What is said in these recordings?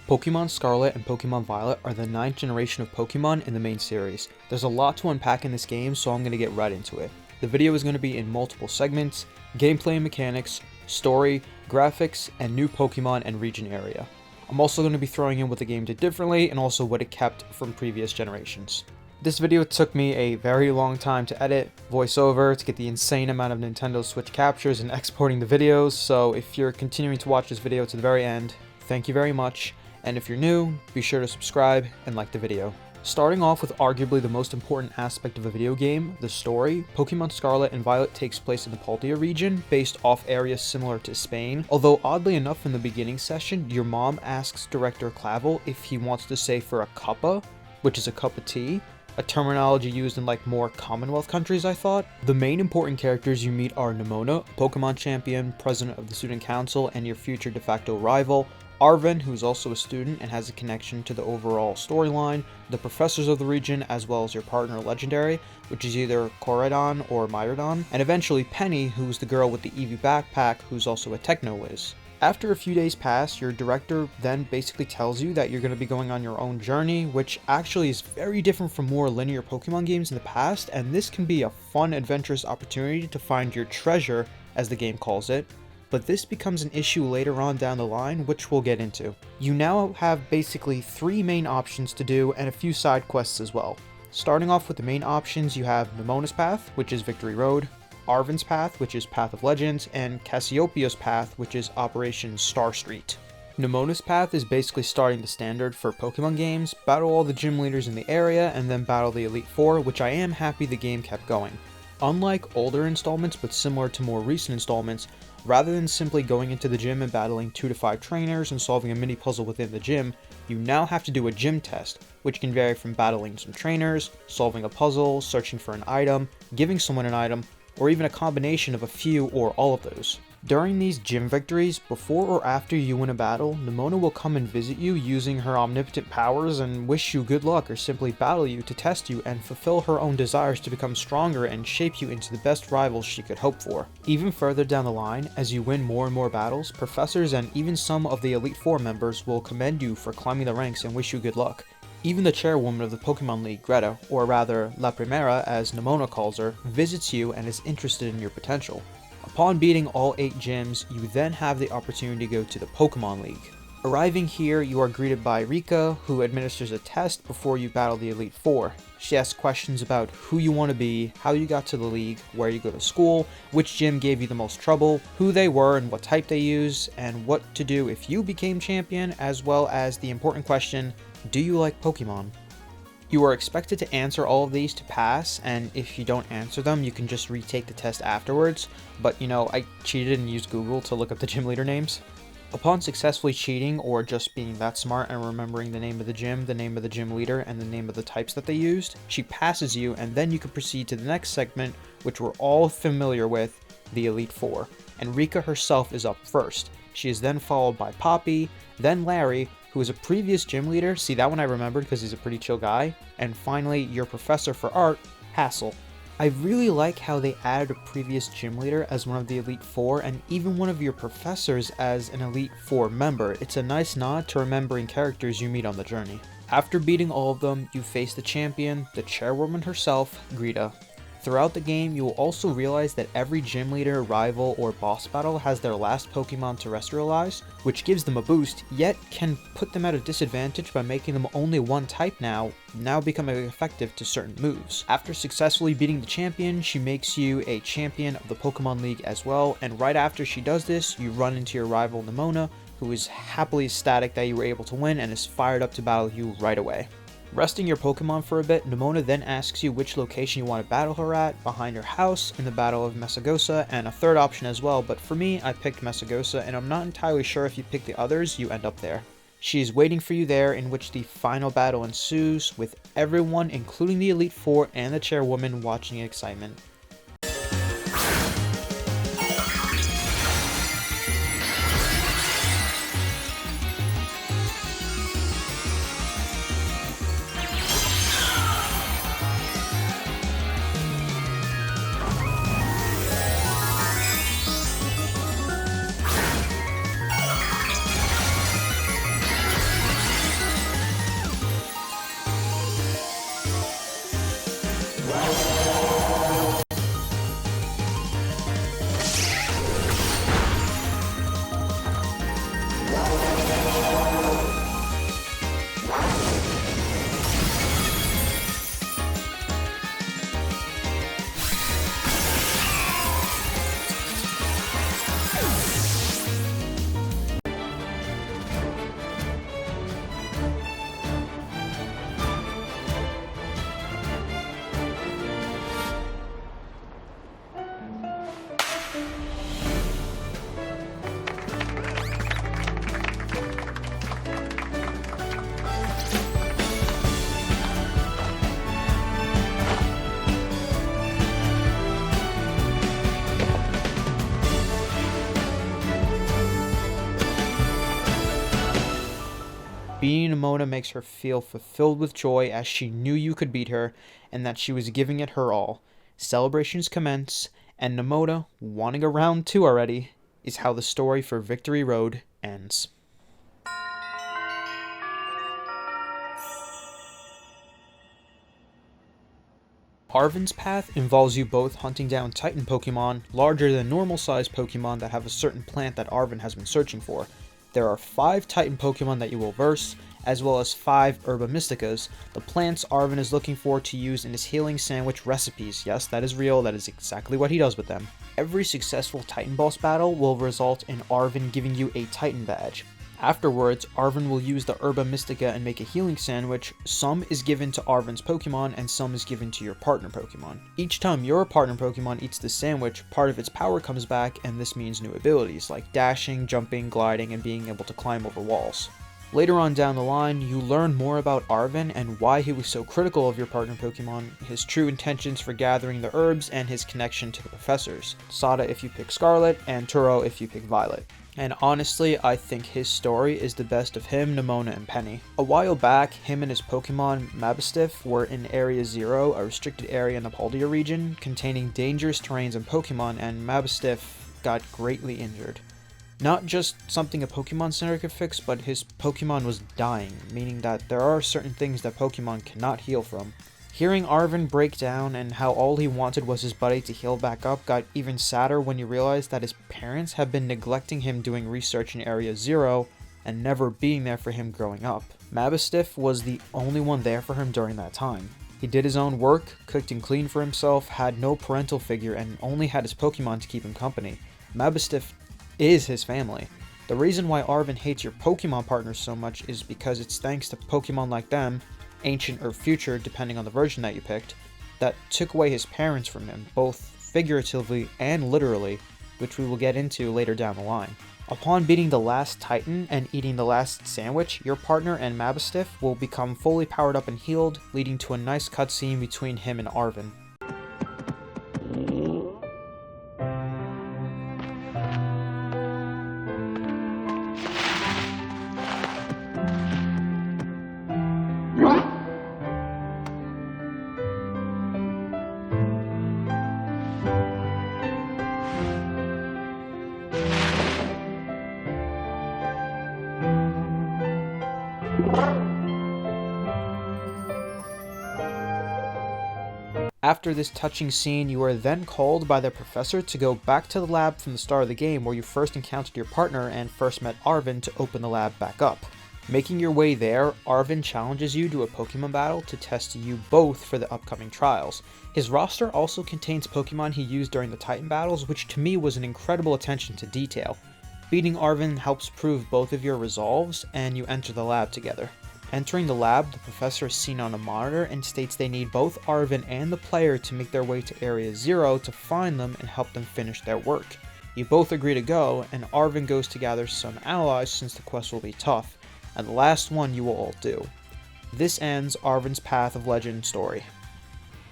Pokémon Scarlet and Pokémon Violet are the 9th generation of Pokémon in the main series. There's a lot to unpack in this game, so I'm going to get right into it. The video is going to be in multiple segments: gameplay and mechanics, story, graphics, and new Pokémon and region area. I'm also going to be throwing in what the game did differently and also what it kept from previous generations. This video took me a very long time to edit, voiceover, to get the insane amount of Nintendo Switch captures and exporting the videos, so if you're continuing to watch this video to the very end, thank you very much. And if you're new, be sure to subscribe and like the video. Starting off with arguably the most important aspect of a video game, the story, Pokémon Scarlet and Violet takes place in the Paldia region, based off areas similar to Spain, although oddly enough in the beginning session, your mom asks Director Clavell if he wants to say for a cuppa, which is a cup of tea, a terminology used in like more Commonwealth countries I thought. The main important characters you meet are Nemona, Pokemon champion, president of the student council, and your future de facto rival, Arven, who's also a student and has a connection to the overall storyline, the professors of the region, as well as your partner Legendary, which is either Corydon or Myrrodon, and eventually Penny, who's the girl with the Eevee backpack, who's also a Techno-Wiz. After a few days pass, your director then basically tells you that you're going to be going on your own journey, which actually is very different from more linear Pokemon games in the past, and this can be a fun, adventurous opportunity to find your treasure, as the game calls it. But this becomes an issue later on down the line, which we'll get into. You now have basically 3 main options to do and a few side quests as well. Starting off with the main options, you have Nemona's Path, which is Victory Road, Arven's Path, which is Path of Legends, and Cassiopeia's Path, which is Operation Star Street. Nemona's Path is basically starting the standard for Pokemon games, battle all the gym leaders in the area, and then battle the Elite Four, which I am happy the game kept going. Unlike older installments, but similar to more recent installments, rather than simply going into the gym and battling 2 to 5 trainers and solving a mini puzzle within the gym, you now have to do a gym test, which can vary from battling some trainers, solving a puzzle, searching for an item, giving someone an item, or even a combination of a few or all of those. During these gym victories, before or after you win a battle, Nemona will come and visit you using her omnipotent powers and wish you good luck or simply battle you to test you and fulfill her own desires to become stronger and shape you into the best rivals she could hope for. Even further down the line, as you win more and more battles, professors and even some of the Elite Four members will commend you for climbing the ranks and wish you good luck. Even the chairwoman of the Pokemon League, Grape, or rather La Primera as Nemona calls her, visits you and is interested in your potential. Upon beating all 8 gyms, you then have the opportunity to go to the Pokemon League. Arriving here, you are greeted by Rika, who administers a test before you battle the Elite Four. She asks questions about who you want to be, how you got to the league, where you go to school, which gym gave you the most trouble, who they were and what type they use, and what to do if you became champion, as well as the important question, do you like Pokemon? You are expected to answer all of these to pass, and if you don't answer them, you can just retake the test afterwards, but you know, I cheated and used Google to look up the gym leader names. Upon successfully cheating, or just being that smart and remembering the name of the gym leader, and the name of the types that they used, she passes you, and then you can proceed to the next segment, which we're all familiar with, the Elite Four, and Rika herself is up first. She is then followed by Poppy, then Larry, who is a previous gym leader, see that one I remembered because he's a pretty chill guy, and finally your professor for art, Hassel. I really like how they added a previous gym leader as one of the Elite Four and even one of your professors as an Elite Four member. It's a nice nod to remembering characters you meet on the journey. After beating all of them, you face the champion, the chairwoman herself, Greta. Throughout the game, you will also realize that every gym leader, rival, or boss battle has their last Pokemon terrestrialize, which gives them a boost, yet can put them at a disadvantage by making them only one type now becoming effective to certain moves. After successfully beating the champion, she makes you a champion of the Pokemon League as well, and right after she does this, you run into your rival Nemona, who is happily ecstatic that you were able to win and is fired up to battle you right away. Resting your Pokemon for a bit, Nemona then asks you which location you want to battle her at, behind her house, in the Battle of Mesagosa, and a third option as well, but for me, I picked Mesagosa, and I'm not entirely sure if you pick the others, you end up there. She is waiting for you there, in which the final battle ensues, with everyone, including the Elite Four and the chairwoman, watching in excitement. Beating Nimona makes her feel fulfilled with joy as she knew you could beat her and that she was giving it her all. Celebrations commence, and Nimona, wanting a round 2 already, is how the story for Victory Road ends. Arven's path involves you both hunting down Titan Pokemon, larger than normal sized Pokemon that have a certain plant that Arven has been searching for. There are 5 Titan Pokemon that you will verse, as well as 5 Herba Mysticas, the plants Arven is looking for to use in his healing sandwich recipes. Yes, that is real, that is exactly what he does with them. Every successful Titan boss battle will result in Arven giving you a Titan badge. Afterwards, Arven will use the Herba Mystica and make a healing sandwich. Some is given to Arven's Pokemon and some is given to your partner Pokemon. Each time your partner Pokemon eats the sandwich, part of its power comes back, and this means new abilities like dashing, jumping, gliding, and being able to climb over walls. Later on down the line, you learn more about Arven and why he was so critical of your partner Pokemon, his true intentions for gathering the herbs, and his connection to the professors. Sada if you pick Scarlet, and Turo if you pick Violet. And honestly, I think his story is the best of him, Nimona, and Penny. A while back, him and his Pokemon Mabosstiff were in Area 0, a restricted area in the Paldea region, containing dangerous terrains and Pokemon, and Mabosstiff got greatly injured. Not just something a Pokemon Center could fix, but his Pokemon was dying, meaning that there are certain things that Pokemon cannot heal from. Hearing Arven break down and how all he wanted was his buddy to heal back up got even sadder when you realized that his parents had been neglecting him doing research in Area 0 and never being there for him growing up. Mabosstiff was the only one there for him during that time. He did his own work, cooked and cleaned for himself, had no parental figure, and only had his Pokemon to keep him company. Mabosstiff is his family. The reason why Arven hates your Pokemon partners so much is because it's thanks to Pokemon like them, ancient or future depending on the version that you picked, that took away his parents from him, both figuratively and literally, which we will get into later down the line. Upon beating the last Titan and eating the last sandwich, your partner and Mabosstiff will become fully powered up and healed, leading to a nice cutscene between him and Arven. After this touching scene, you are then called by the professor to go back to the lab from the start of the game where you first encountered your partner and first met Arven to open the lab back up. Making your way there, Arven challenges you to a Pokemon battle to test you both for the upcoming trials. His roster also contains Pokemon he used during the Titan battles, which to me was an incredible attention to detail. Beating Arven helps prove both of your resolves, and you enter the lab together. Entering the lab, the professor is seen on a monitor and states they need both Arven and the player to make their way to Area 0 to find them and help them finish their work. You both agree to go, and Arven goes to gather some allies since the quest will be tough, and the last one you will all do. This ends Arven's Path of Legend story.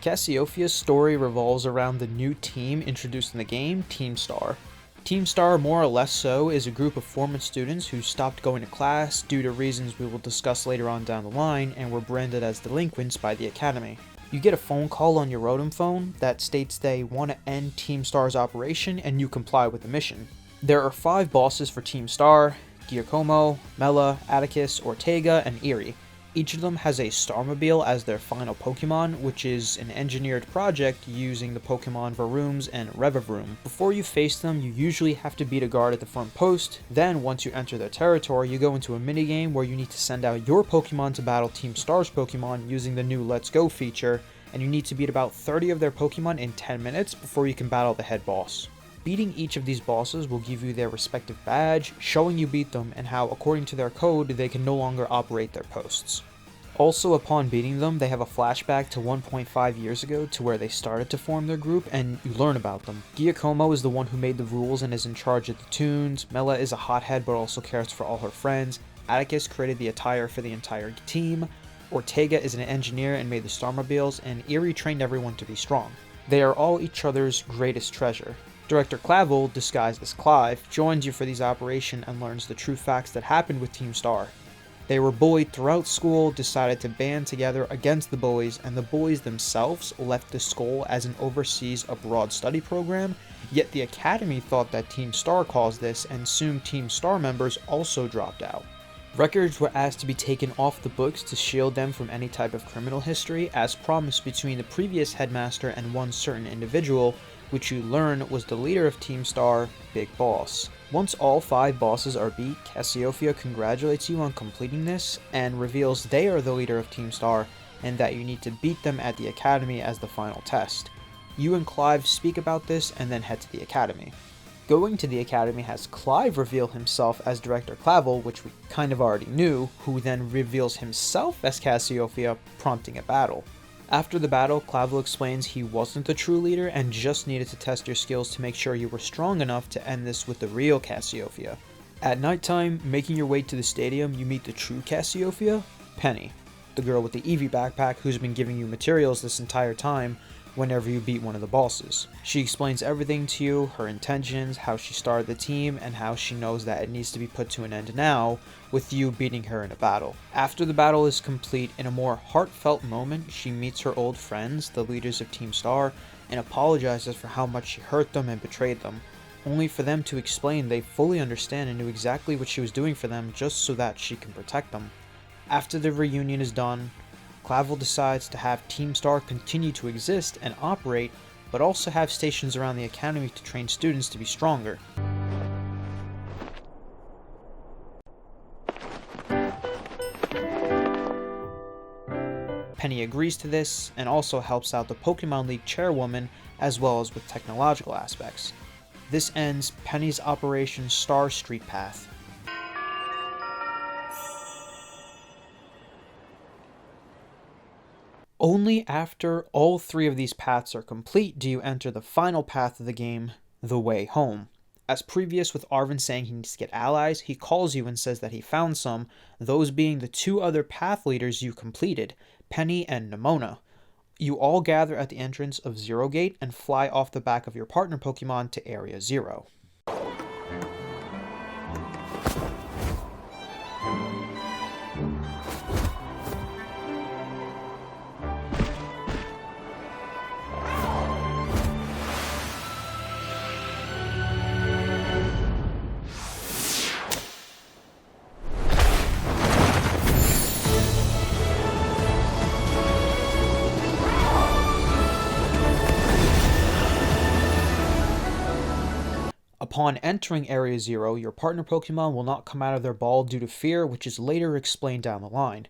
Cassiophia's story revolves around the new team introduced in the game, Team Star. Team Star, more or less so, is a group of former students who stopped going to class due to reasons we will discuss later on down the line and were branded as delinquents by the Academy. You get a phone call on your Rotom phone that states they want to end Team Star's operation and you comply with the mission. There are 5 bosses for Team Star: Giacomo, Mela, Atticus, Ortega, and Erie. Each of them has a Starmobile as their final Pokemon, which is an engineered project using the Pokemon Varooms and Revavroom. Before you face them, you usually have to beat a guard at the front post. Then, once you enter their territory, you go into a minigame where you need to send out your Pokemon to battle Team Star's Pokemon using the new Let's Go feature, and you need to beat about 30 of their Pokemon in 10 minutes before you can battle the head boss. Beating each of these bosses will give you their respective badge, showing you beat them and how, according to their code, they can no longer operate their posts. Also, upon beating them, they have a flashback to 1.5 years ago to where they started to form their group, and you learn about them. Giacomo is the one who made the rules and is in charge of the tunes. Mela is a hothead but also cares for all her friends. Atticus created the attire for the entire team. Ortega is an engineer and made the Starmobiles, and Erie trained everyone to be strong. They are all each other's greatest treasure. Director Clavell, disguised as Clive, joins you for these operations and learns the true facts that happened with Team Star. They were bullied throughout school, decided to band together against the bullies, and the bullies themselves left the school as an overseas abroad study program, yet the academy thought that Team Star caused this, and soon Team Star members also dropped out. Records were asked to be taken off the books to shield them from any type of criminal history, as promised between the previous headmaster and one certain individual, which you learn was the leader of Team Star, Big Boss. Once all 5 bosses are beat, Cassiopeia congratulates you on completing this, and reveals they are the leader of Team Star, and that you need to beat them at the academy as the final test. You and Clive speak about this, and then head to the academy. Going to the academy has Clive reveal himself as Director Clavell, which we kind of already knew, who then reveals himself as Cassiopeia, prompting a battle. After the battle, Clavell explains he wasn't the true leader and just needed to test your skills to make sure you were strong enough to end this with the real Cassiopeia. At nighttime, making your way to the stadium, you meet the true Cassiopeia, Penny, the girl with the Eevee backpack who's been giving you materials this entire time whenever you beat one of the bosses. She explains everything to you, her intentions, how she started the team, and how she knows that it needs to be put to an end now, with you beating her in a battle. After the battle is complete, in a more heartfelt moment, she meets her old friends, the leaders of Team Star, and apologizes for how much she hurt them and betrayed them, only for them to explain they fully understand and knew exactly what she was doing for them just so that she can protect them. After the reunion is done, Clavell decides to have Team Star continue to exist and operate, but also have stations around the academy to train students to be stronger. Penny agrees to this, and also helps out the Pokemon League chairwoman, as well as with technological aspects. This ends Penny's Operation Star Street Path. Only after all 3 of these paths are complete do you enter the final path of the game, the way home. As previous with Arven saying he needs to get allies, he calls you and says that he found some, those being the 2 other path leaders you completed, Penny and Nemona. You all gather at the entrance of Zero Gate and fly off the back of your partner Pokemon to Area 0. Upon entering Area 0, your partner Pokemon will not come out of their ball due to fear, which is later explained down the line.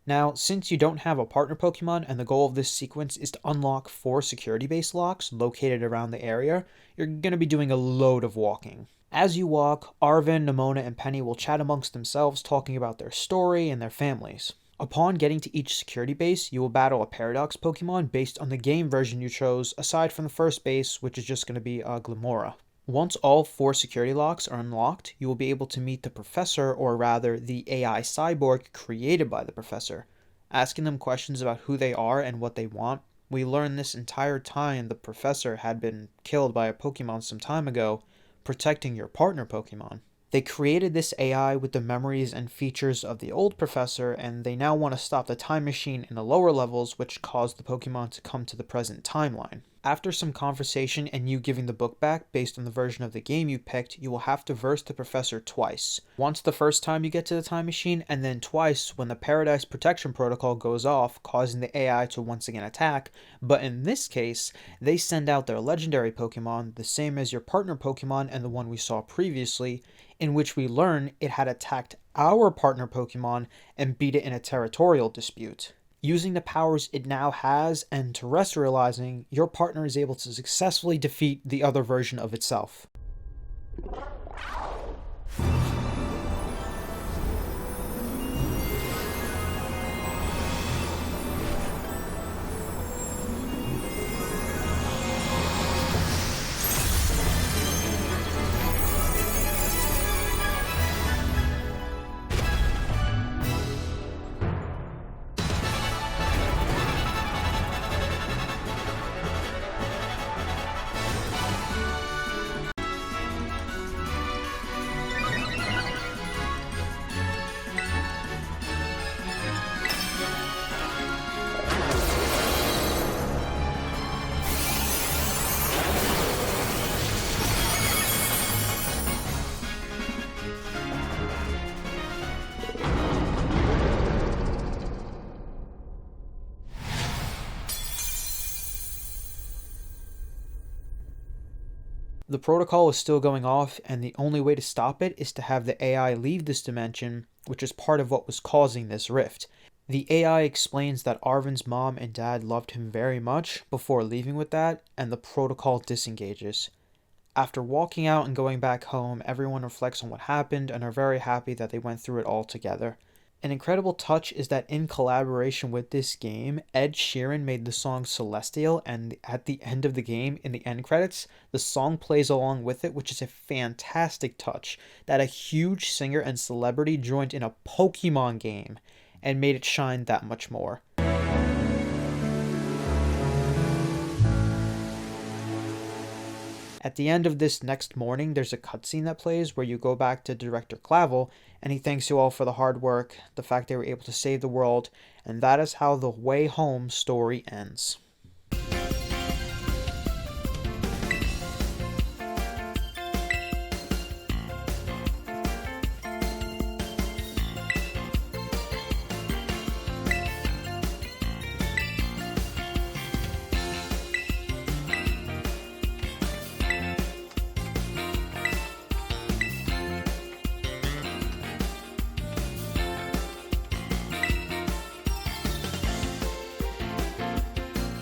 Now, since you don't have a partner Pokemon and the goal of this sequence is to unlock 4 security-based locks located around the area, you're going to be doing a load of walking. As you walk, Arven, Nemona, and Penny will chat amongst themselves talking about their story and their families. Upon getting to each security base, you will battle a Paradox Pokemon based on the game version you chose, aside from the first base, which is just going to be Glimora. Once all 4 security locks are unlocked, you will be able to meet the professor, or rather the AI cyborg created by the professor. Asking them questions about who they are and what they want, we learn this entire time the professor had been killed by a Pokemon some time ago, protecting your partner Pokemon. They created this AI with the memories and features of the old professor, and they now want to stop the time machine in the lower levels, which caused the Pokemon to come to the present timeline. After some conversation and you giving the book back based on the version of the game you picked, you will have to verse the professor twice. Once the first time you get to the time machine, and then twice when the Paradise Protection Protocol goes off, causing the AI to once again attack, but in this case, they send out their legendary Pokemon, the same as your partner Pokemon and the one we saw previously, in which we learn it had attacked our partner Pokemon and beat it in a territorial dispute. Using the powers it now has and terrestrializing, your partner is able to successfully defeat the other version of itself. The protocol is still going off, and the only way to stop it is to have the AI leave this dimension, which is part of what was causing this rift. The AI explains that Arven's mom and dad loved him very much before leaving with that, and the protocol disengages. After walking out and going back home, everyone reflects on what happened and are very happy that they went through it all together. An incredible touch is that in collaboration with this game, Ed Sheeran made the song Celestial, and at the end of the game, in the end credits, the song plays along with it, which is a fantastic touch that a huge singer and celebrity joined in a Pokemon game and made it shine that much more. At the end of this next morning, there's a cutscene that plays where you go back to Director Clavell, and he thanks you all for the hard work, the fact they were able to save the world, and that is how the Way Home story ends.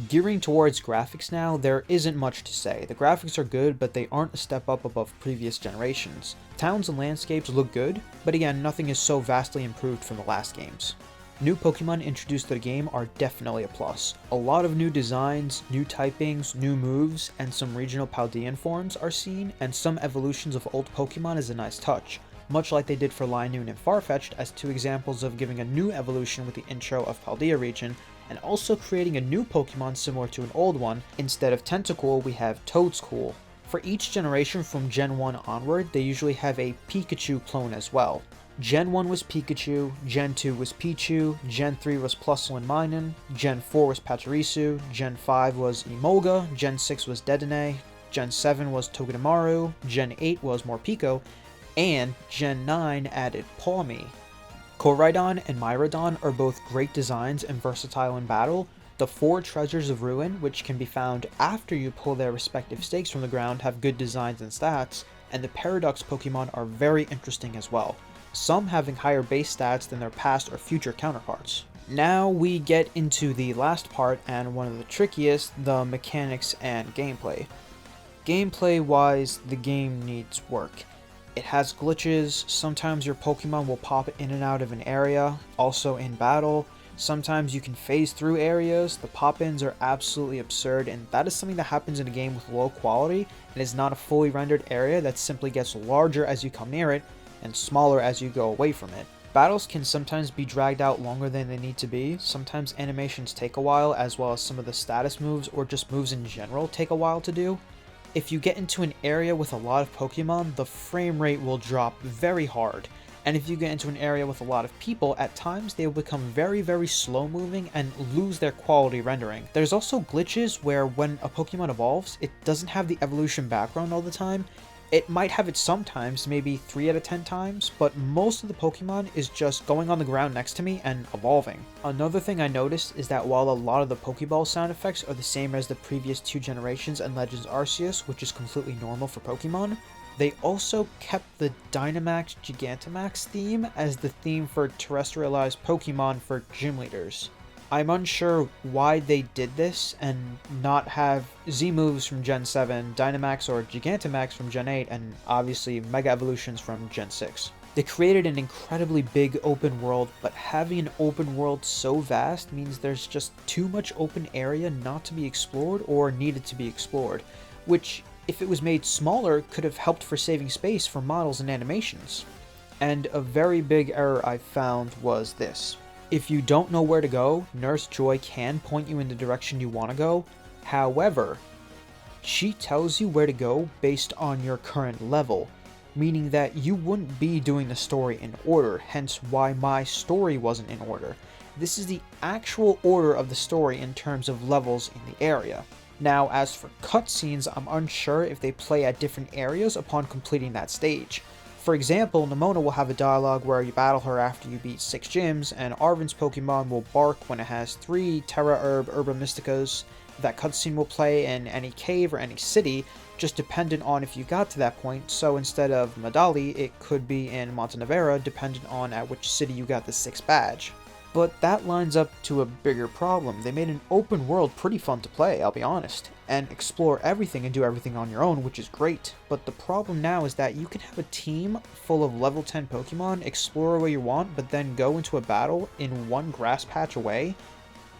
Gearing towards graphics now, there isn't much to say. The graphics are good, but they aren't a step up above previous generations. Towns and landscapes look good, but again, nothing is so vastly improved from the last games. New Pokemon introduced to the game are definitely a plus. A lot of new designs, new typings, new moves, and some regional Paldean forms are seen, and some evolutions of old Pokemon is a nice touch, much like they did for Linoone and Farfetch'd as two examples of giving a new evolution with the intro of Paldea region, and also creating a new Pokemon similar to an old one. Instead of Tentacool, we have Toadscool. For each generation from Gen 1 onward, they usually have a Pikachu clone as well. Gen 1 was Pikachu, Gen 2 was Pichu, Gen 3 was Plusle and Minun, Gen 4 was Pachirisu, Gen 5 was Emolga, Gen 6 was Dedenne, Gen 7 was Togedemaru, Gen 8 was Morpeko, and Gen 9 added Pawmi. Koraidon and Miraidon are both great designs and versatile in battle. The 4 Treasures of Ruin, which can be found after you pull their respective stakes from the ground, have good designs and stats, and the Paradox Pokemon are very interesting as well, some having higher base stats than their past or future counterparts. Now we get into the last part and one of the trickiest, the mechanics and gameplay. Gameplay-wise, the game needs work. It has glitches, sometimes your Pokemon will pop in and out of an area, also in battle. Sometimes you can phase through areas, the pop-ins are absolutely absurd, and that is something that happens in a game with low quality and is not a fully rendered area that simply gets larger as you come near it and smaller as you go away from it. Battles can sometimes be dragged out longer than they need to be, sometimes animations take a while, as well as some of the status moves or just moves in general take a while to do. If you get into an area with a lot of Pokemon, the frame rate will drop very hard, and if you get into an area with a lot of people, at times they will become very slow moving and lose their quality rendering. There's also glitches where when a Pokemon evolves, it doesn't have the evolution background all the time. It might have it sometimes, maybe 3 out of 10 times, but most of the Pokemon is just going on the ground next to me and evolving. Another thing I noticed is that while a lot of the Pokeball sound effects are the same as the previous 2 generations and Legends Arceus, which is completely normal for Pokemon, they also kept the Dynamax Gigantamax theme as the theme for terrestrialized Pokemon for gym leaders. I'm unsure why they did this and not have Z-moves from Gen 7, Dynamax or Gigantamax from Gen 8, and obviously Mega Evolutions from Gen 6. They created an incredibly big open world, but having an open world so vast means there's just too much open area not to be explored or needed to be explored, which, if it was made smaller, could have helped for saving space for models and animations. And a very big error I found was this. If you don't know where to go, Nurse Joy can point you in the direction you want to go. However, she tells you where to go based on your current level, meaning that you wouldn't be doing the story in order, hence why my story wasn't in order. This is the actual order of the story in terms of levels in the area. Now, as for cutscenes, I'm unsure if they play at different areas upon completing that stage. For example, Nemona will have a dialogue where you battle her after you beat 6 gyms, and Arven's Pokemon will bark when it has 3 Terra Herb Herba Mysticas, That cutscene will play in any cave or any city, just dependent on if you got to that point, so instead of Medali, it could be in Montenevera, dependent on at which city you got the 6th badge. But that lines up to a bigger problem. They made an open world pretty fun to play, I'll be honest, and explore everything and do everything on your own, which is great. But the problem now is that you can have a team full of level 10 Pokemon, explore where you want, but then go into a battle in one grass patch away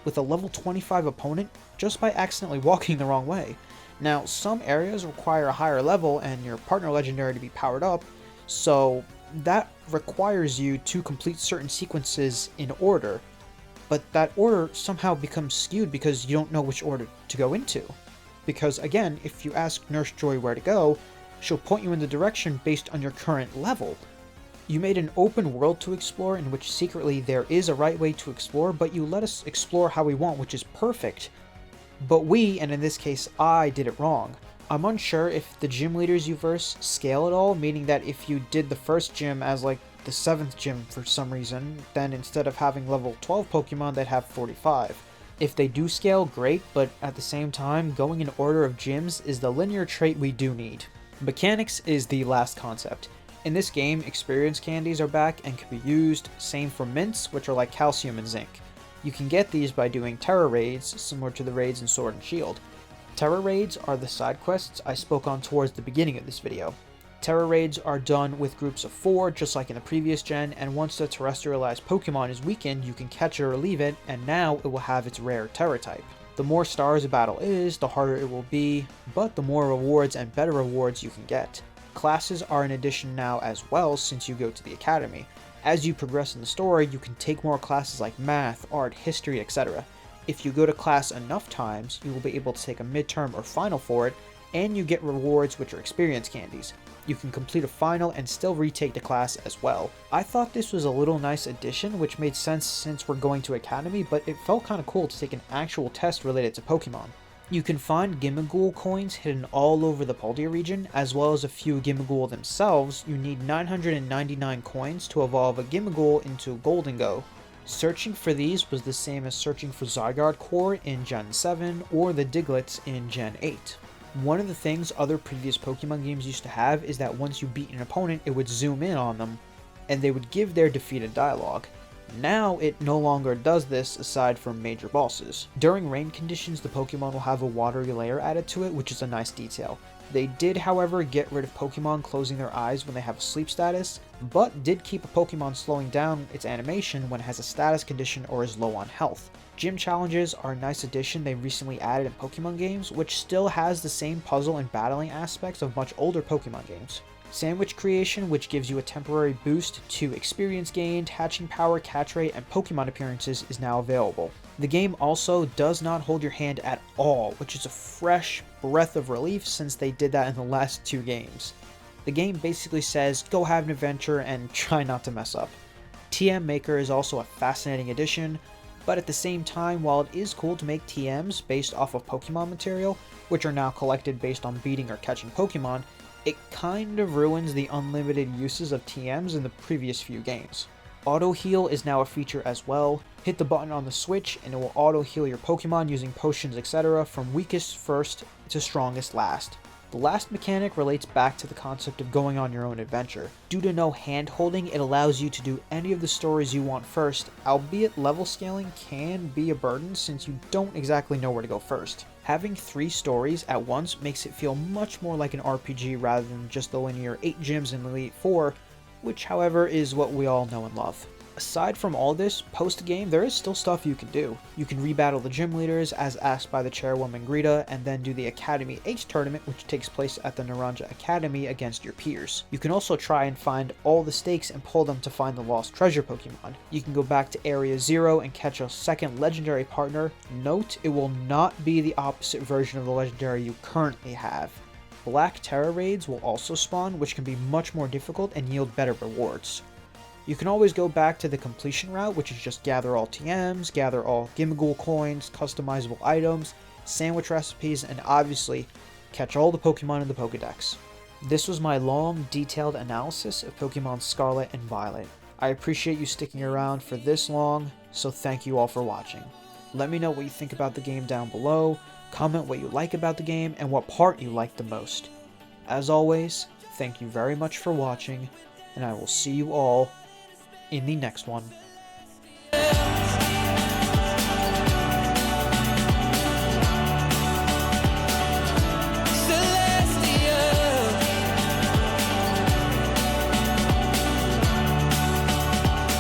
with a level 25 opponent just by accidentally walking the wrong way. Now, some areas require a higher level and your partner legendary to be powered up, so that requires you to complete certain sequences in order, but that order somehow becomes skewed because you don't know which order to go into. Because again, if you ask Nurse Joy where to go, she'll point you in the direction based on your current level. You made an open world to explore in which secretly there is a right way to explore, but you let us explore how we want, which is perfect. But we, and in this case I, did it wrong. I'm unsure if the gym leaders you verse scale at all, meaning that if you did the first gym as like the 7th gym for some reason, then instead of having level 12 Pokemon, they'd have 45. If they do scale, great, but at the same time, going in order of gyms is the linear trait we do need. Mechanics is the last concept. In this game, experience candies are back and can be used, same for mints, which are like calcium and zinc. You can get these by doing Terra raids, similar to the raids in Sword and Shield. Terra raids are the side quests I spoke on towards the beginning of this video. Terra raids are done with groups of 4, just like in the previous gen, and once the terrestrialized Pokemon is weakened, you can catch it or leave it, and now it will have its rare Terra type. The more stars a battle is, the harder it will be, but the more rewards and better rewards you can get. Classes are an addition now as well since you go to the academy. As you progress in the story, you can take more classes like math, art, history, etc. If you go to class enough times, you will be able to take a midterm or final for it, and you get rewards which are experience candies. You can complete a final and still retake the class as well. I thought this was a little nice addition, which made sense since we're going to Academy, but it felt kinda cool to take an actual test related to Pokemon. You can find Gimmighoul coins hidden all over the Paldea region, as well as a few Gimmighoul themselves. You need 999 coins to evolve a Gimmighoul into Goldengo. Searching for these was the same as searching for Zygarde Core in Gen 7 or the Diglets in Gen 8. One of the things other previous Pokemon games used to have is that once you beat an opponent, it would zoom in on them, and they would give their defeated dialogue. Now it no longer does this aside from major bosses. During rain conditions, the Pokemon will have a watery layer added to it, which is a nice detail. They did, however, get rid of Pokemon closing their eyes when they have a sleep status, but did keep a Pokemon slowing down its animation when it has a status condition or is low on health. Gym challenges are a nice addition they recently added in Pokemon games, which still has the same puzzle and battling aspects of much older Pokemon games. Sandwich creation, which gives you a temporary boost to experience gained, hatching power, catch rate, and Pokemon appearances is now available. The game also does not hold your hand at all, which is a fresh breath of relief since they did that in the last 2 games. The game basically says, go have an adventure and try not to mess up. TM Maker is also a fascinating addition, but at the same time, while it is cool to make TMs based off of Pokemon material, which are now collected based on beating or catching Pokemon, it kind of ruins the unlimited uses of TMs in the previous few games. Auto heal is now a feature as well. Hit the button on the Switch and it will auto heal your Pokemon using potions, etc. from weakest first to strongest last. The last mechanic relates back to the concept of going on your own adventure. Due to no hand holding, it allows you to do any of the stories you want first, albeit level scaling can be a burden since you don't exactly know where to go first. Having 3 stories at once makes it feel much more like an RPG rather than just the linear 8 gyms in Elite 4, which however is what we all know and love. Aside from all this, post-game there is still stuff you can do. You can rebattle the gym leaders as asked by the chairwoman Greta, and then do the Academy H tournament, which takes place at the Naranja Academy against your peers. You can also try and find all the stakes and pull them to find the lost treasure Pokemon. You can go back to Area 0 and catch a second legendary partner. Note, it will not be the opposite version of the legendary you currently have. Black Terra raids will also spawn, which can be much more difficult and yield better rewards. You can always go back to the completion route, which is just gather all TMs, gather all Gimmighoul coins, customizable items, sandwich recipes, and obviously catch all the Pokemon in the Pokédex. This was my long, detailed analysis of Pokémon Scarlet and Violet. I appreciate you sticking around for this long, so thank you all for watching. Let me know what you think about the game down below. Comment what you like about the game and what part you like the most. As always, thank you very much for watching, and I will see you all in the next one.